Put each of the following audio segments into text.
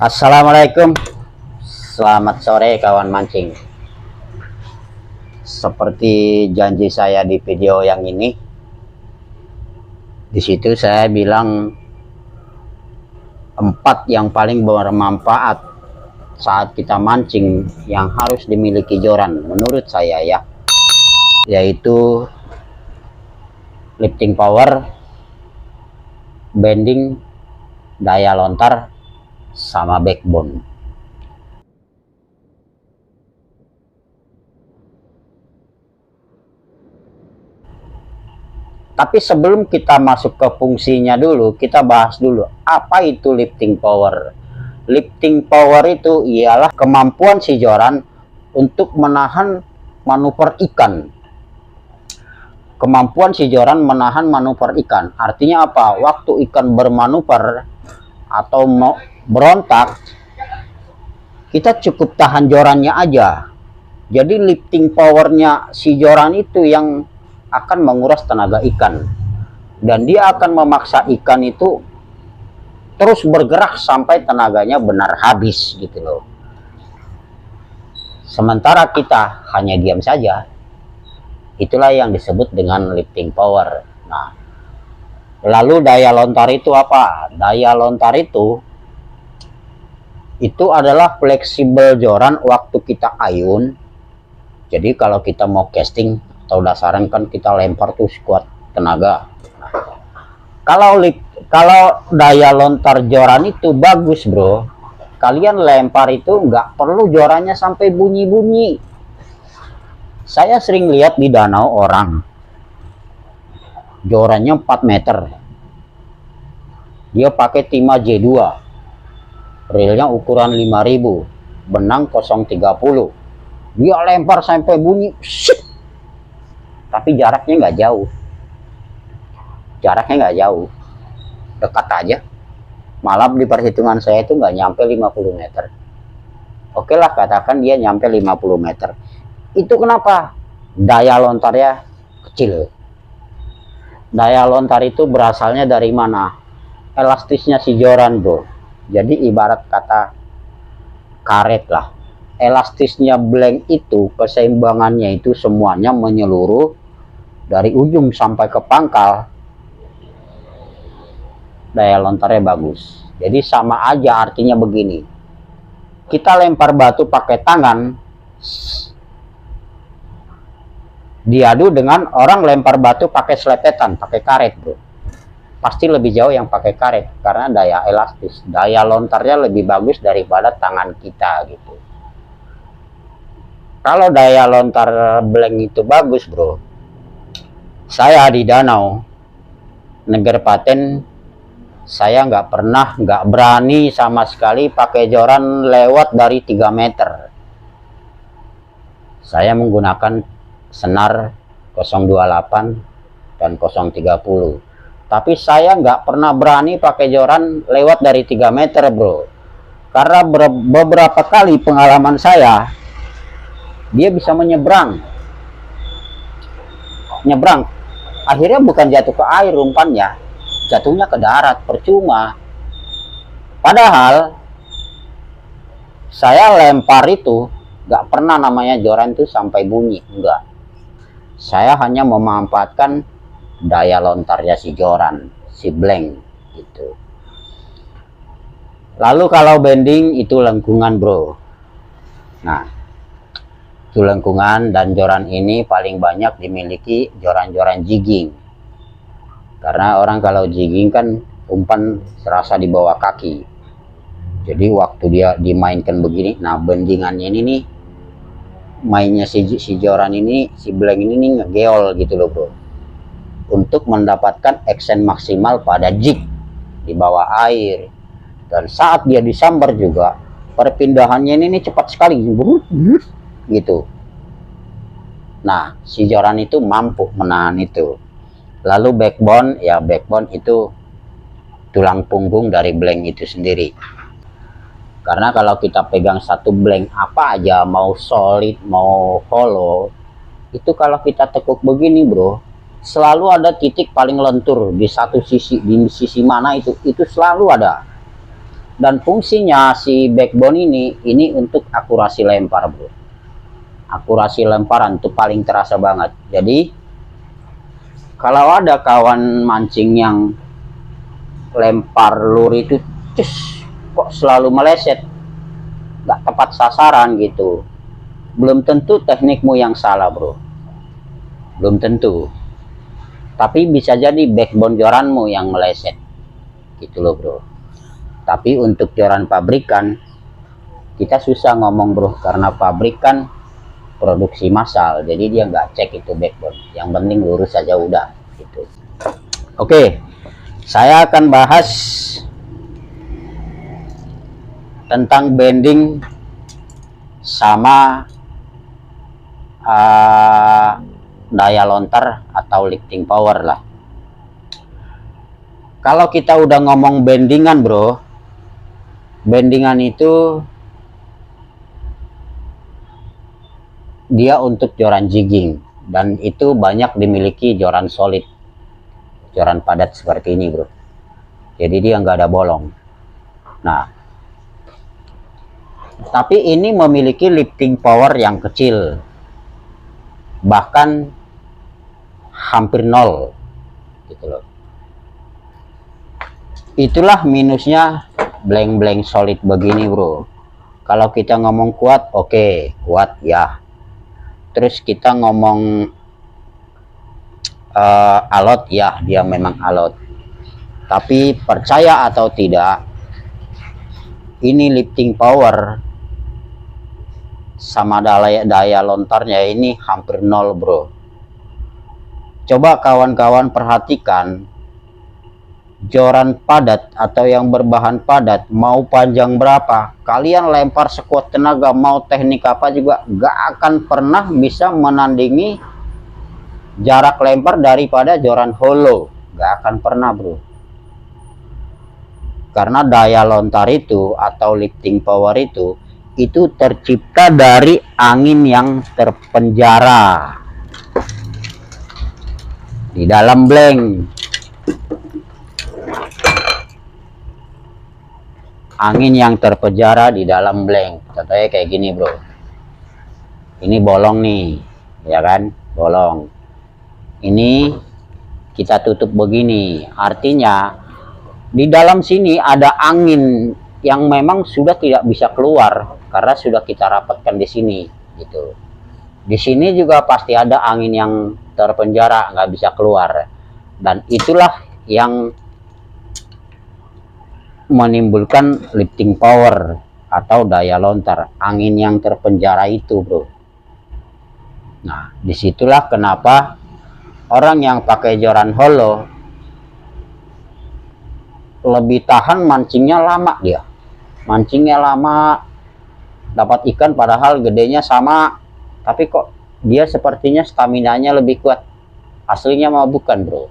Assalamualaikum, selamat sore kawan mancing. Seperti janji saya di video yang ini, di situ saya bilang 4 yang paling bermanfaat saat kita mancing yang harus dimiliki joran menurut saya ya, yaitu lifting power, bending, daya lontar, sama backbone. Tapi sebelum kita masuk ke fungsinya dulu, kita bahas dulu apa itu lifting power. Lifting power itu ialah kemampuan si joran untuk menahan manuver ikan. Kemampuan si joran menahan manuver ikan. Artinya apa? Waktu ikan bermanuver atau mau berontak, kita cukup tahan jorannya aja. Jadi lifting powernya si joran itu yang akan menguras tenaga ikan, dan dia akan memaksa ikan itu terus bergerak sampai tenaganya benar habis gitu loh. Sementara kita hanya diam saja. Itulah yang disebut dengan lifting power. Nah, lalu daya lontar itu apa? Daya lontar itu adalah fleksibel joran waktu kita ayun. Jadi kalau kita mau casting atau dasaran kan kita lempar tuh sekuat tenaga. Kalau daya lontar joran itu bagus bro, kalian lempar itu nggak perlu jorannya sampai bunyi-bunyi. Saya sering lihat di danau orang jorannya 4 meter, dia pakai timah J2, reelnya ukuran 5000, benang 030, dia lempar sampai bunyi, shit. Tapi jaraknya nggak jauh, dekat aja, malah di perhitungan saya itu nggak nyampe 50 meter. Oke lah, katakan dia nyampe 50 meter. Itu kenapa? Daya lontarnya kecil. Daya lontar itu berasalnya dari mana? Elastisnya si joran bro. Jadi ibarat kata karet lah. Elastisnya blank itu, keseimbangannya itu semuanya menyeluruh dari ujung sampai ke pangkal. Daya lontarnya bagus. Jadi sama aja, artinya begini. Kita lempar batu pakai tangan, diadu dengan orang lempar batu pakai selepetan, pakai karet bro. Pasti lebih jauh yang pakai karet karena daya elastis, daya lontarnya lebih bagus daripada tangan kita gitu. Kalau daya lontar blank itu bagus bro, saya di danau Neger Paten, saya nggak berani sama sekali pakai joran lewat dari 3 meter. Saya menggunakan senar 028 dan 030. Tapi saya nggak pernah berani pakai joran lewat dari 3 meter bro. Karena beberapa kali pengalaman saya, dia bisa menyeberang. Akhirnya bukan jatuh ke air umpannya, jatuhnya ke darat, percuma. Padahal saya lempar itu nggak pernah namanya joran itu sampai bunyi, enggak. Saya hanya memanfaatkan daya lontarnya si joran, si blank gitu. Lalu kalau bending itu lengkungan bro. Nah, itu lengkungan, dan joran ini paling banyak dimiliki joran-joran jigging. Karena orang kalau jigging kan umpan serasa di bawah kaki. Jadi waktu dia dimainkan begini, nah bendingannya ini nih, mainnya si joran ini, si blank ini nih ngegeol gitu loh bro, untuk mendapatkan action maksimal pada jig di bawah air. Dan saat dia disambar juga, perpindahannya ini cepat sekali gitu. Nah, si joran itu mampu menahan itu. Lalu backbone, ya backbone itu tulang punggung dari blank itu sendiri. Karena kalau kita pegang satu blank apa aja, mau solid mau hollow, itu kalau kita tekuk begini bro, selalu ada titik paling lentur di satu sisi, di sisi mana itu selalu ada. Dan fungsinya si backbone ini untuk akurasi lempar, bro. Akurasi lemparan itu paling terasa banget. Jadi kalau ada kawan mancing yang lempar lure itu kok selalu meleset, nggak tepat sasaran gitu, belum tentu teknikmu yang salah, bro. Belum tentu, tapi bisa jadi backbone joranmu yang meleset gitu loh, bro. Tapi untuk joran pabrikan kita susah ngomong, bro, karena pabrikan produksi massal, jadi dia nggak cek itu backbone, yang penting lurus saja udah gitu. Oke, saya akan bahas tentang bending sama daya lontar atau lifting power lah. Kalau kita udah ngomong bendingan, bro, bendingan itu dia untuk joran jigging, dan itu banyak dimiliki joran solid, joran padat seperti ini, bro. Jadi dia nggak ada bolong. Nah, tapi ini memiliki lifting power yang kecil, bahkan hampir nol gitu loh. Itulah minusnya blank solid begini, bro. Kalau kita ngomong kuat, oke, kuat ya. Terus kita ngomong alot, ya dia memang alot. Tapi percaya atau tidak, ini lifting power sama daya lontarnya ini hampir nol, bro. Coba kawan-kawan perhatikan joran padat atau yang berbahan padat, mau panjang berapa, kalian lempar sekuat tenaga, mau teknik apa juga gak akan pernah bisa menandingi jarak lempar daripada joran hollow. Gak akan pernah, bro. Karena daya lontar itu atau lifting power itu tercipta dari angin yang terpenjara di dalam blank. Angin yang terpenjara di dalam blank. Contohnya kayak gini, bro. Ini bolong nih, ya kan? Bolong. Ini kita tutup begini. Artinya di dalam sini ada angin yang memang sudah tidak bisa keluar karena sudah kita rapatkan di sini, gitu. Di sini juga pasti ada angin yang terpenjara, nggak bisa keluar. Dan itulah yang menimbulkan lifting power atau daya lontar, angin yang terpenjara itu, bro. Nah, disitulah kenapa orang yang pakai joran hollow lebih tahan mancingnya lama. Dia mancingnya lama, dapat ikan padahal gedenya sama, tapi kok dia sepertinya staminanya lebih kuat. Aslinya mah bukan, bro.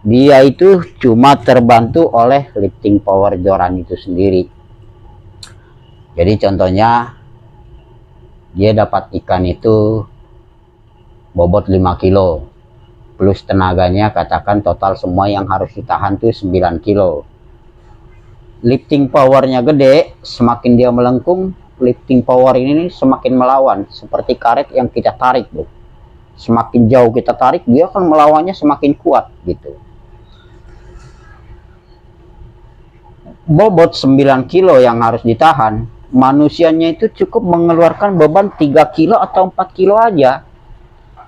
Dia itu cuma terbantu oleh lifting power joran itu sendiri. Jadi contohnya dia dapat ikan itu bobot 5 kilo plus tenaganya, katakan total semua yang harus ditahan tuh 9 kilo. Lifting powernya gede, semakin dia melengkung, lifting power ini semakin melawan, seperti karet yang kita tarik, bro. Semakin jauh kita tarik, dia akan melawannya semakin kuat gitu. Bobot 9 kilo yang harus ditahan, manusianya itu cukup mengeluarkan beban 3 kilo atau 4 kilo aja.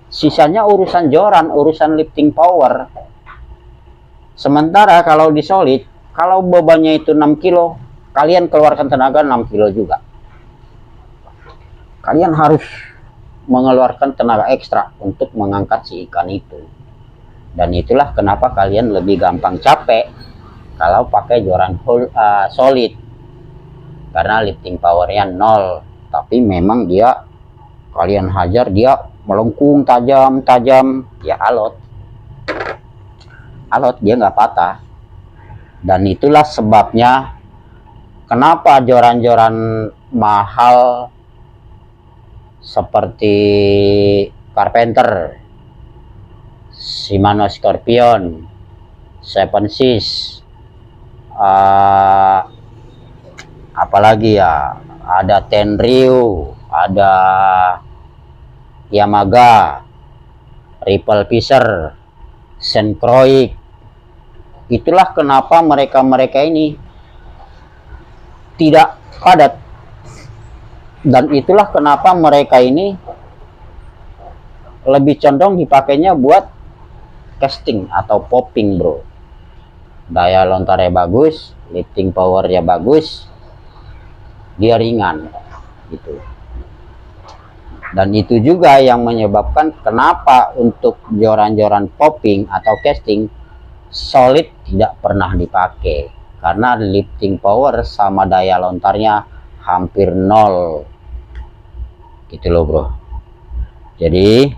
Sisanya urusan joran, urusan lifting power. Sementara kalau di solid, kalau bebannya itu 6 kilo, kalian keluarkan tenaga 6 kilo juga. Kalian harus mengeluarkan tenaga ekstra untuk mengangkat si ikan itu. Dan itulah kenapa kalian lebih gampang capek kalau pakai joran solid, karena lifting powernya nol. Tapi memang dia, kalian hajar dia melengkung tajam, ya alot dia nggak patah. Dan itulah sebabnya kenapa joran-joran mahal seperti Carpenter, Shimano Scorpion, Seven Seas, apalagi ya, ada Tenryu, ada Yamaga, Ripple Fisher, Sencroix. Itulah kenapa mereka ini tidak padat, dan itulah kenapa mereka ini lebih condong dipakainya buat casting atau popping, bro. Daya lontarnya bagus, lifting powernya bagus, dia ringan gitu. Dan itu juga yang menyebabkan kenapa untuk joran-joran popping atau casting solid tidak pernah dipakai, karena lifting power sama daya lontarnya hampir nol gitu loh, bro. Jadi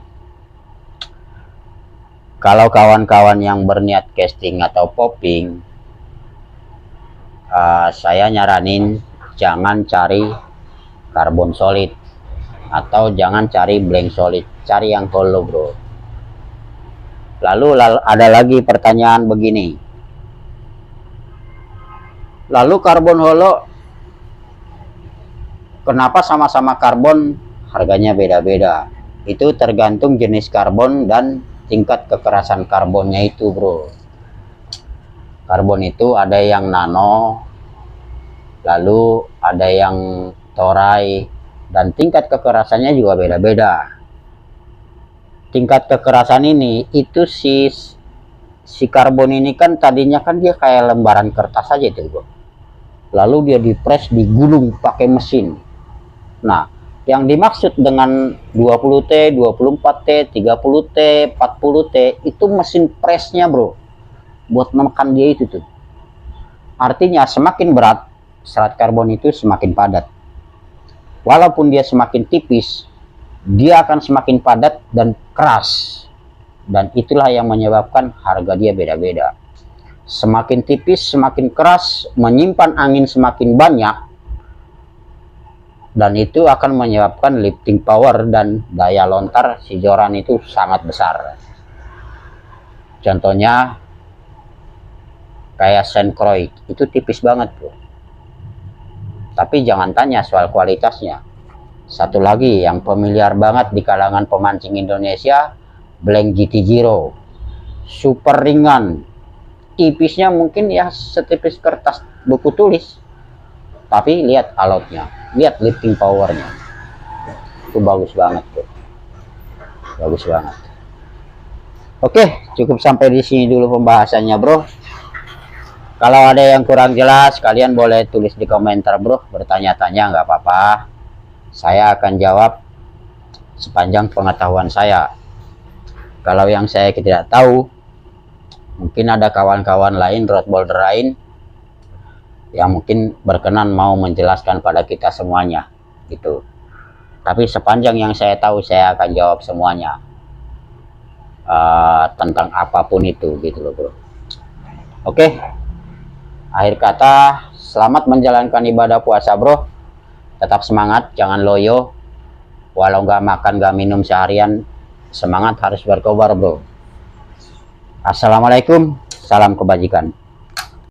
kalau kawan-kawan yang berniat casting atau popping, saya nyaranin jangan cari karbon solid atau jangan cari blank solid, cari yang hollow, bro. Lalu ada lagi pertanyaan begini, lalu karbon hollow kenapa sama-sama karbon harganya beda-beda? Itu tergantung jenis karbon dan tingkat kekerasan karbonnya itu, bro. Karbon itu ada yang nano, lalu ada yang toray, dan tingkat kekerasannya juga beda-beda. Tingkat kekerasan ini itu si karbon ini kan tadinya kan dia kayak lembaran kertas aja itu, bro. Lalu dia dipres, digulung pakai mesin. Nah, yang dimaksud dengan 20T, 24T, 30T, 40T itu mesin presnya, bro, buat menekan dia itu tuh. Artinya semakin berat serat karbon itu semakin padat. Walaupun dia semakin tipis, dia akan semakin padat dan keras, dan itulah yang menyebabkan harga dia beda-beda. Semakin tipis semakin keras, menyimpan angin semakin banyak, dan itu akan menyebabkan lifting power dan daya lontar si joran itu sangat besar. Contohnya kayak Sencroix itu tipis banget, bro, tapi jangan tanya soal kualitasnya. Satu lagi yang familiar banget di kalangan pemancing Indonesia, Blank GT Zero, super ringan, tipisnya mungkin ya setipis kertas buku tulis, tapi lihat alotnya, lihat lifting powernya, itu bagus banget, bro. Bagus banget. Oke, cukup sampai di sini dulu pembahasannya, bro. Kalau ada yang kurang jelas, kalian boleh tulis di komentar, bro, bertanya-tanya, nggak apa-apa. Saya akan jawab sepanjang pengetahuan saya. Kalau yang saya tidak tahu, mungkin ada kawan-kawan lain, road boulder lain, yang mungkin berkenan mau menjelaskan pada kita semuanya, gitu. Tapi sepanjang yang saya tahu, saya akan jawab semuanya, tentang apapun itu, gitu loh, bro. Oke, akhir kata, selamat menjalankan ibadah puasa, bro. Tetap semangat, jangan loyo. Walau nggak makan, nggak minum seharian, semangat harus berkobar, bro. Assalamualaikum, salam kebajikan.